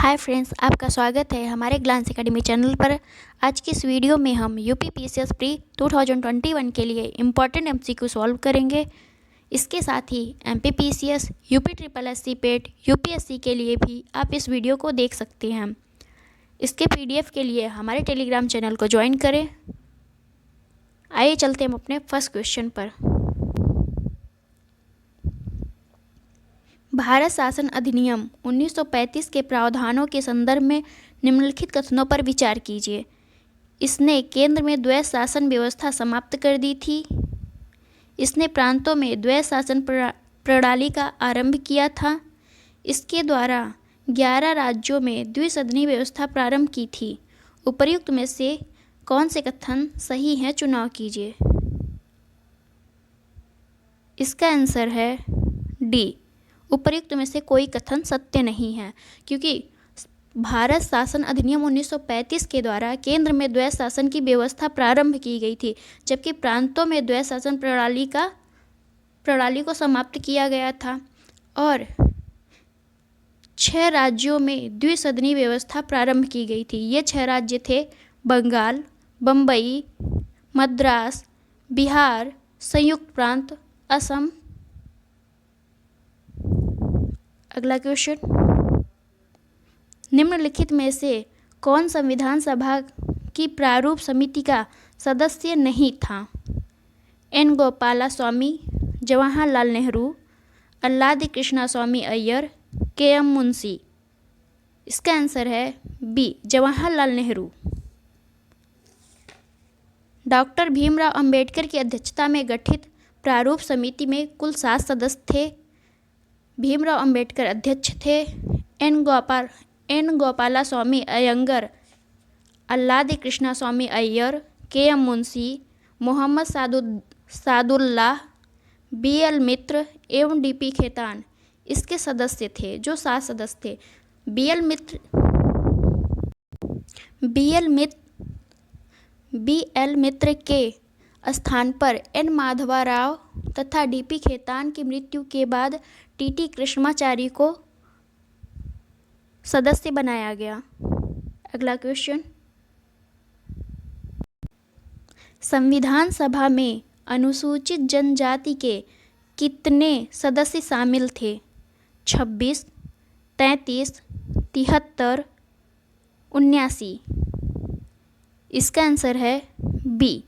Hi friends, आपका स्वागत है हमारे ग्लांस एकेडमी चैनल पर। आज की इस वीडियो में हम यूपी पीसीएस प्री 2021 के लिए इम्पॉर्टेंट एमसीक्यू सॉल्व करेंगे। इसके साथ ही MP PCS, UP triple SC PET, UPSC के लिए भी आप इस वीडियो को देख सकते हैं। इसके पीडीएफ के लिए हमारे टेलीग्राम चैनल को ज्वाइन करें। आइए चलते हम अपने फर्स्ट क्वेश्चन पर। भारत शासन अधिनियम 1935 के प्रावधानों के संदर्भ में निम्नलिखित कथनों पर विचार कीजिए। इसने केंद्र में द्वैध शासन व्यवस्था समाप्त कर दी थी। इसने प्रांतों में द्वैध शासन प्रणाली का आरंभ किया था। इसके द्वारा 11 राज्यों में द्विसदनी व्यवस्था प्रारंभ की थी। उपर्युक्त में से कौन से कथन सही हैं, चुनाव कीजिए। इसका आंसर है डी। उपर्युक्त में से कोई कथन सत्य नहीं है, क्योंकि भारत शासन अधिनियम 1935 के द्वारा केंद्र में द्वैध शासन की व्यवस्था प्रारंभ की गई थी, जबकि प्रांतों में द्वैध शासन प्रणाली को समाप्त किया गया था और 6 राज्यों में द्विसदनी व्यवस्था प्रारंभ की गई थी। ये 6 राज्य थे बंगाल, बम्बई, मद्रास, बिहार, संयुक्त प्रांत, असम। अगला क्वेश्चन, निम्नलिखित में से कौन संविधान सभा की प्रारूप समिति का सदस्य नहीं था? N Gopalaswamy, Jawaharlal Nehru, Alladi Krishnaswami Ayyar, K M Munshi. इसका आंसर है बी, जवाहरलाल नेहरू। डॉक्टर भीमराव अंबेडकर की अध्यक्षता में गठित प्रारूप समिति में कुल 7 सदस्य थे। भीमराव अंबेडकर अध्यक्ष थे। N Gopalaswami Ayyangar, Alladi Krishnaswami Ayyar, K M Munshi, Mohammad Saadulla, B L Mitra एवं डी पी खेतान इसके सदस्य थे, जो 7 सदस्य थे। बी एल मित्र के स्थान पर एन माधवा राव तथा डीपी खेतान की मृत्यु के बाद टीटी कृष्णाचारी को सदस्य बनाया गया। अगला क्वेश्चन, संविधान सभा में अनुसूचित जनजाति के कितने सदस्य शामिल थे? 26, 33, 73, 79। इसका आंसर है बी,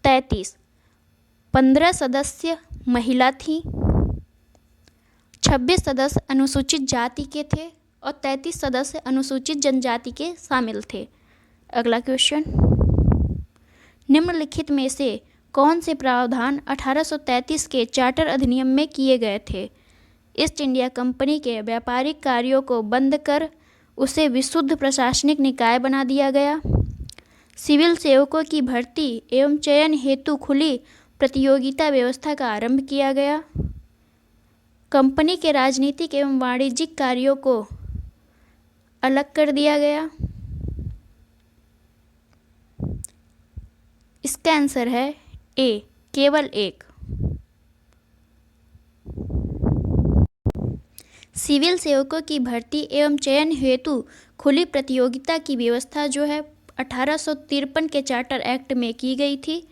33। 15 सदस्य महिला थी, 26 सदस्य अनुसूचित जाति के थे और 33 सदस्य अनुसूचित जनजाति के शामिल थे। अगला क्वेश्चन, निम्नलिखित में से कौन से प्रावधान 1833 के चार्टर अधिनियम में किए गए थे? ईस्ट इंडिया कंपनी के व्यापारिक कार्यों को बंद कर उसे विशुद्ध प्रशासनिक निकाय बना दिया गया। सिविल सेवकों की भर्ती एवं चयन हेतु खुली प्रतियोगिता व्यवस्था का आरंभ किया गया। कंपनी के राजनीतिक एवं वाणिज्यिक कार्यों को अलग कर दिया गया। इसका आंसर है ए, केवल एक। सिविल सेवकों की भर्ती एवं चयन हेतु खुली प्रतियोगिता की व्यवस्था जो है 1853 के चार्टर एक्ट में की गई थी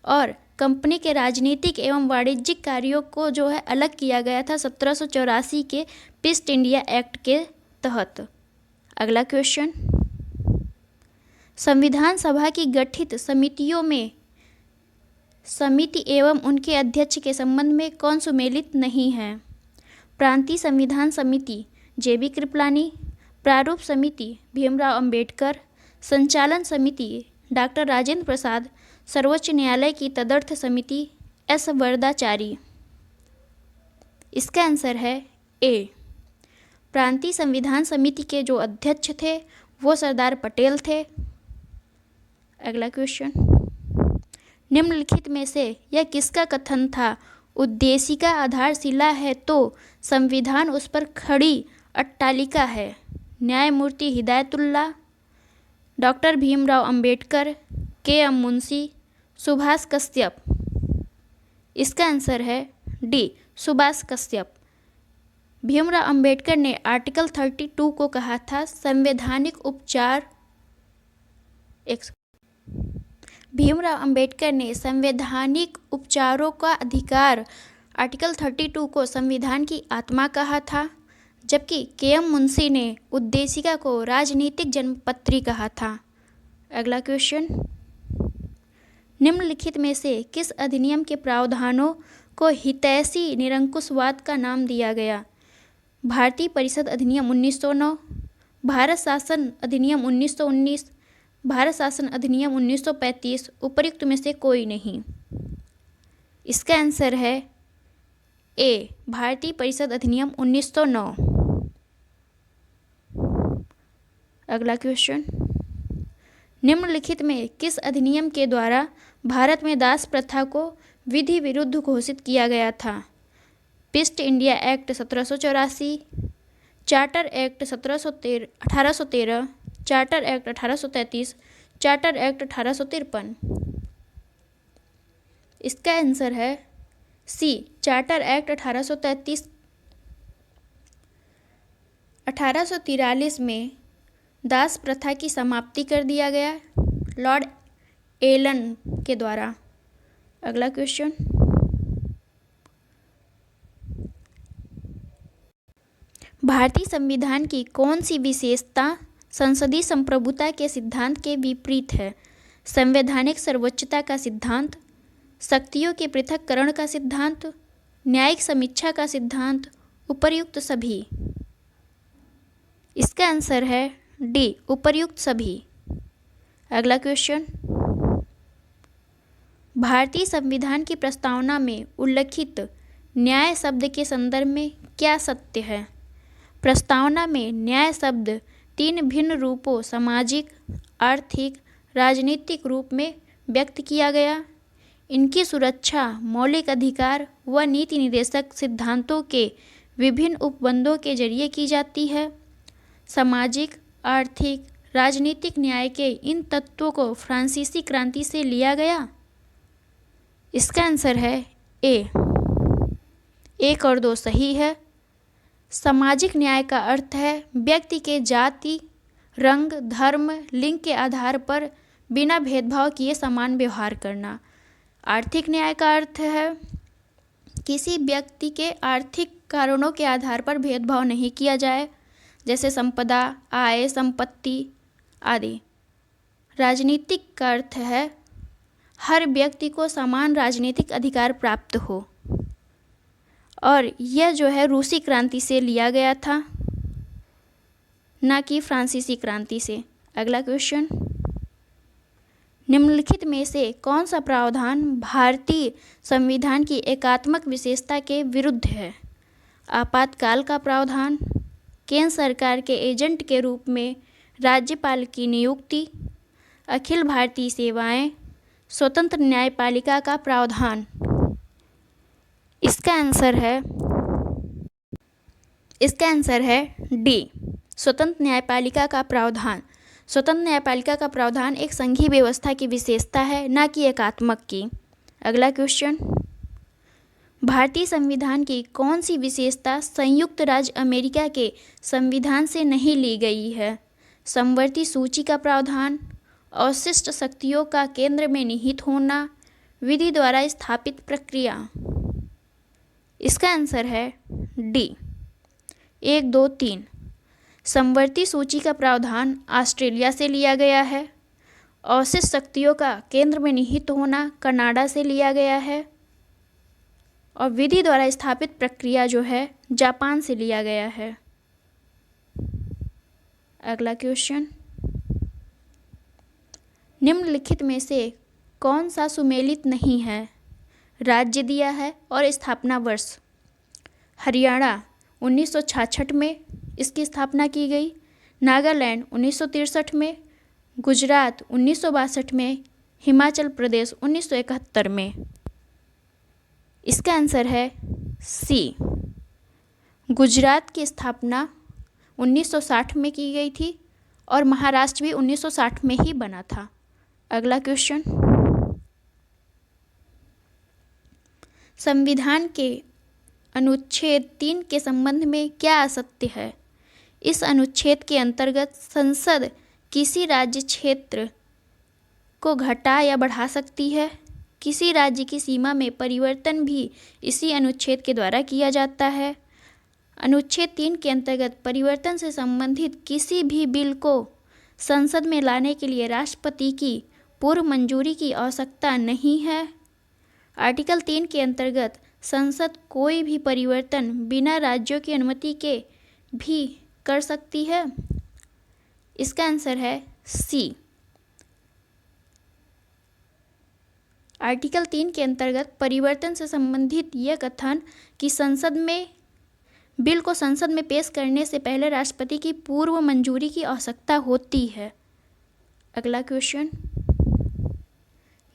और कंपनी के राजनीतिक एवं वाणिज्यिक कार्यों को जो है अलग किया गया था 1784 के ईस्ट इंडिया एक्ट के तहत। अगला क्वेश्चन, संविधान सभा की गठित समितियों में समिति एवं उनके अध्यक्ष के संबंध में कौन सुमेलित नहीं है? प्रांतीय संविधान समिति जेबी कृपलानी, प्रारूप समिति भीमराव अंबेडकर, संचालन समिति डॉक्टर राजेंद्र प्रसाद, सर्वोच्च न्यायालय की तदर्थ समिति एस वरदाचारी। इसका आंसर है ए। प्रांतीय संविधान समिति के जो अध्यक्ष थे वो सरदार पटेल थे। अगला क्वेश्चन, निम्नलिखित में से यह किसका कथन था? उद्देशिका आधारशिला है तो संविधान उस पर खड़ी अट्टालिका है। न्यायमूर्ति हिदायतुल्लाह, डॉक्टर भीमराव अंबेडकर, के एम मुंशी, सुभाष कश्यप। इसका आंसर है डी, सुभाष कश्यप। भीमराव अंबेडकर ने आर्टिकल 32 को कहा था संवैधानिक उपचार। भीमराव अंबेडकर ने संवैधानिक उपचारों का अधिकार आर्टिकल 32 को संविधान की आत्मा कहा था, जबकि के.एम. मुंशी ने उद्देशिका को राजनीतिक जन्मपत्री कहा था। अगला क्वेश्चन, निम्नलिखित में से किस अधिनियम के प्रावधानों को हितैषी निरंकुशवाद का नाम दिया गया? भारतीय परिषद अधिनियम 1909, भारत शासन अधिनियम 1919, भारत शासन अधिनियम 1935, उपर्युक्त में से कोई नहीं। इसका आंसर है ए, भारतीय परिषद अधिनियम 1909। अगला क्वेश्चन, निम्नलिखित में किस अधिनियम के द्वारा भारत में दास प्रथा को विधि विरुद्ध घोषित किया गया था? East India act 1784, charter act 1813, charter act 1833, charter act 1853। इसका आंसर है सी, चार्टर एक्ट 1833। 1843 में दास प्रथा की समाप्ति कर दिया गया लॉर्ड एलन के द्वारा। अगला क्वेश्चन, भारतीय संविधान की कौन सी विशेषता संसदीय संप्रभुता के सिद्धांत के विपरीत है? संवैधानिक सर्वोच्चता का सिद्धांत, शक्तियों के पृथक्करण का सिद्धांत, न्यायिक समीक्षा का सिद्धांत, उपर्युक्त सभी। इसका आंसर है डी, उपर्युक्त सभी। अगला क्वेश्चन, भारतीय संविधान की प्रस्तावना में उल्लिखित न्याय शब्द के संदर्भ में क्या सत्य है? प्रस्तावना में न्याय शब्द 3 भिन्न रूपों सामाजिक, आर्थिक, राजनीतिक रूप में व्यक्त किया गया। इनकी सुरक्षा मौलिक अधिकार व नीति निर्देशक सिद्धांतों के विभिन्न उपबंधों के जरिए की जाती है। सामाजिक, आर्थिक, राजनीतिक न्याय के इन तत्वों को फ्रांसीसी क्रांति से लिया गया। इसका आंसर है ए, 1 और 2 सही है। सामाजिक न्याय का अर्थ है व्यक्ति के जाति, रंग, धर्म, लिंग के आधार पर बिना भेदभाव किए समान व्यवहार करना। आर्थिक न्याय का अर्थ है किसी व्यक्ति के आर्थिक कारणों के आधार पर भेदभाव नहीं किया जाए, जैसे संपदा, आय, संपत्ति आदि। राजनीतिक का अर्थ है हर व्यक्ति को समान राजनीतिक अधिकार प्राप्त हो, और यह जो है रूसी क्रांति से लिया गया था, ना कि फ्रांसीसी क्रांति से। अगला क्वेश्चन, निम्नलिखित में से कौन सा प्रावधान भारतीय संविधान की एकात्मक विशेषता के विरुद्ध है? आपातकाल का प्रावधान, केंद्र सरकार के एजेंट के रूप में राज्यपाल की नियुक्ति, अखिल भारतीय सेवाएं, स्वतंत्र न्यायपालिका का प्रावधान। इसका आंसर है डी, स्वतंत्र न्यायपालिका का प्रावधान। स्वतंत्र न्यायपालिका का प्रावधान एक संघीय व्यवस्था की विशेषता है, ना कि एकात्मक की। अगला क्वेश्चन, भारतीय संविधान की कौन सी विशेषता संयुक्त राज्य अमेरिका के संविधान से नहीं ली गई है? समवर्ती सूची का प्रावधान, अवशिष्ट शक्तियों का केंद्र में निहित होना, विधि द्वारा स्थापित प्रक्रिया। इसका आंसर है डी, 1, 2, 3। समवर्ती सूची का प्रावधान ऑस्ट्रेलिया से लिया गया है। अवशिष्ट शक्तियों का केंद्र में निहित होना कनाडा से लिया गया है, और विधि द्वारा स्थापित प्रक्रिया जो है जापान से लिया गया है। अगला क्वेश्चन, निम्नलिखित में से कौन सा सुमेलित नहीं है? राज्य दिया है और स्थापना वर्ष। हरियाणा 1966 में इसकी स्थापना की गई, नागालैंड 1963 में, गुजरात 1962 में, हिमाचल प्रदेश 1971 में। इसका आंसर है सी, गुजरात की स्थापना 1960 में की गई थी और महाराष्ट्र भी 1960 में ही बना था। अगला क्वेश्चन, संविधान के अनुच्छेद 3 के संबंध में क्या असत्य है? इस अनुच्छेद के अंतर्गत संसद किसी राज्य क्षेत्र को घटा या बढ़ा सकती है। किसी राज्य की सीमा में परिवर्तन भी इसी अनुच्छेद के द्वारा किया जाता है। अनुच्छेद 3 के अंतर्गत परिवर्तन से संबंधित किसी भी बिल को संसद में लाने के लिए राष्ट्रपति की पूर्व मंजूरी की आवश्यकता नहीं है। आर्टिकल 3 के अंतर्गत संसद कोई भी परिवर्तन बिना राज्यों की अनुमति के भी कर सकती है। इसका आंसर है सी। आर्टिकल 3 के अंतर्गत परिवर्तन से संबंधित यह कथन कि बिल को संसद में पेश करने से पहले राष्ट्रपति की पूर्व मंजूरी की आवश्यकता होती है। अगला क्वेश्चन,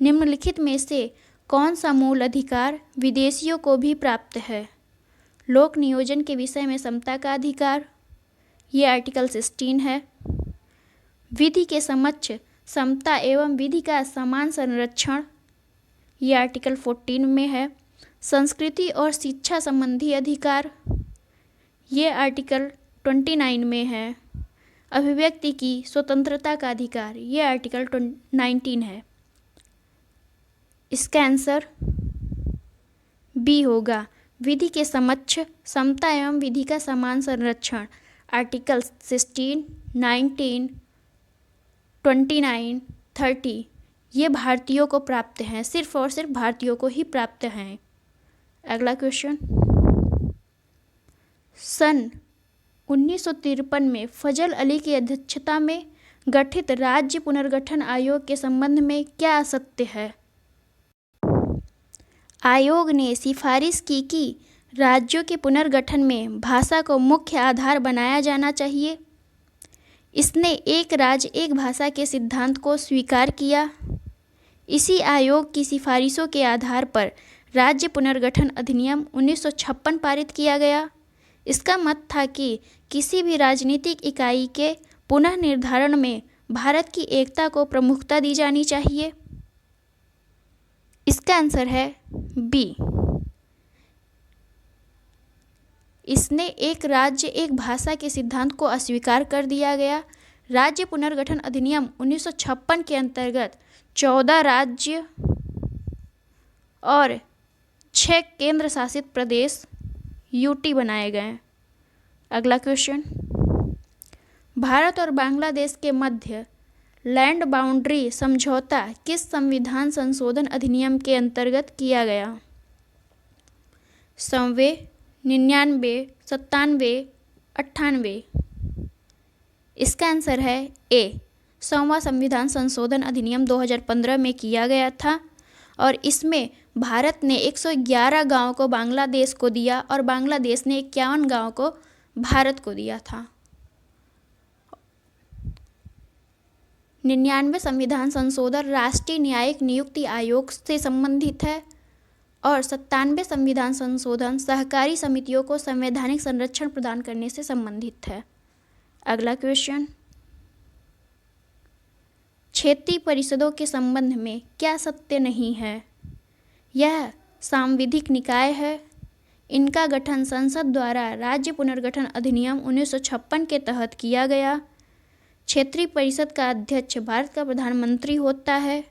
निम्नलिखित में से कौन सा मूल अधिकार विदेशियों को भी प्राप्त है? लोक नियोजन के विषय में समता का अधिकार, ये आर्टिकल 16 है। विधि के समक्ष समता एवं विधि का समान संरक्षण, ये आर्टिकल 14 में है। संस्कृति और शिक्षा संबंधी अधिकार, ये आर्टिकल 29 में है। अभिव्यक्ति की स्वतंत्रता का अधिकार, ये आर्टिकल 19 है। इसका आंसर बी होगा। विधि के समक्ष समता एवं विधि का समान संरक्षण, आर्टिकल 16, 19, 29, 30 ये भारतीयों को प्राप्त हैं, सिर्फ और सिर्फ भारतीयों को ही प्राप्त हैं। अगला क्वेश्चन, सन 1953 में फजल अली की अध्यक्षता में गठित राज्य पुनर्गठन आयोग के संबंध में क्या असत्य है? आयोग ने सिफारिश की कि राज्यों के पुनर्गठन में भाषा को मुख्य आधार बनाया जाना चाहिए। इसने एक राज्य एक भाषा के सिद्धांत को स्वीकार किया। इसी आयोग की सिफारिशों के आधार पर राज्य पुनर्गठन अधिनियम 1956 पारित किया गया। इसका मत था कि किसी भी राजनीतिक इकाई के पुनः निर्धारण में भारत की एकता को प्रमुखता दी जानी चाहिए। इसका आंसर है बी। इसने एक राज्य एक भाषा के सिद्धांत को अस्वीकार कर दिया गया। राज्य पुनर्गठन अधिनियम 1956 के अंतर्गत 14 राज्य और 6 केंद्र शासित प्रदेश यूटी बनाए गए। अगला क्वेश्चन, भारत और बांग्लादेश के मध्य लैंड बाउंड्री समझौता किस संविधान संशोधन अधिनियम के अंतर्गत किया गया? 100वें, 99, 97, 98। इसका आंसर है ए। 100वां संविधान संशोधन अधिनियम 2015 में किया गया था और इसमें भारत ने 111 गांवों को बांग्लादेश को दिया और बांग्लादेश ने 51 गांवों को भारत को दिया था। 99 संविधान संशोधन राष्ट्रीय न्यायिक नियुक्ति आयोग से संबंधित है और 97 संविधान संशोधन सहकारी समितियों को संवैधानिक संरक्षण प्रदान करने से संबंधित है। अगला क्वेश्चन, क्षेत्रीय परिषदों के संबंध में क्या सत्य नहीं है? यह सांविधिक निकाय है। इनका गठन संसद द्वारा राज्य पुनर्गठन अधिनियम 1956 के तहत किया गया। क्षेत्रीय परिषद का अध्यक्ष भारत का प्रधानमंत्री होता है।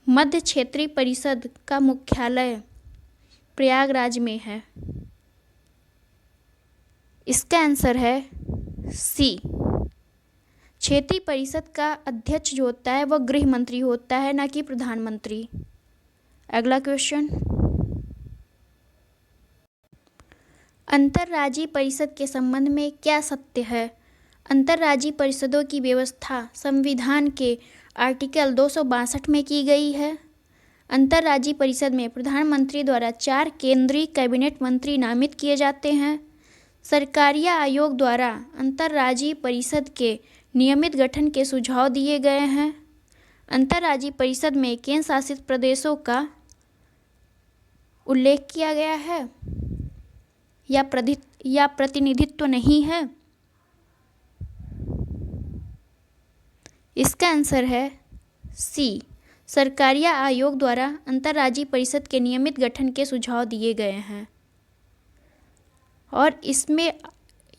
मध्य क्षेत्रीय परिषद का मुख्यालय प्रयागराज में है। इसका आंसर है सी। क्षेत्रीय परिषद का अध्यक्ष जो होता है वह गृह मंत्री होता है, ना कि प्रधानमंत्री। अगला क्वेश्चन, अंतर्राज्यीय परिषद के संबंध में क्या सत्य है? अंतर्राज्यीय परिषदों की व्यवस्था संविधान के आर्टिकल 262 में की गई है। अंतर्राज्यीय परिषद में प्रधानमंत्री द्वारा 4 केंद्रीय कैबिनेट मंत्री नामित किए जाते हैं। सरकारिया आयोग द्वारा अंतर्राज्यीय परिषद के नियमित गठन के सुझाव दिए गए हैं। अंतर्राज्यीय परिषद में केंद्र शासित प्रदेशों का उल्लेख किया गया है या प्रतिनिधित्व नहीं है? इसका आंसर है सी। सरकारिया आयोग द्वारा अंतर्राज्यीय परिषद के नियमित गठन के सुझाव दिए गए हैं। और इसमें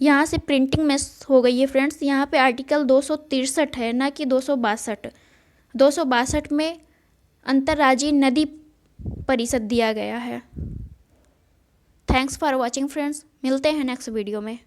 यहाँ से प्रिंटिंग मिस हो गई है फ्रेंड्स। यहाँ पे आर्टिकल 263 है, ना कि 262। 262 में अंतर्राज्यीय नदी परिषद दिया गया है। थैंक्स फॉर वॉचिंग फ्रेंड्स, मिलते हैं नेक्स्ट वीडियो में।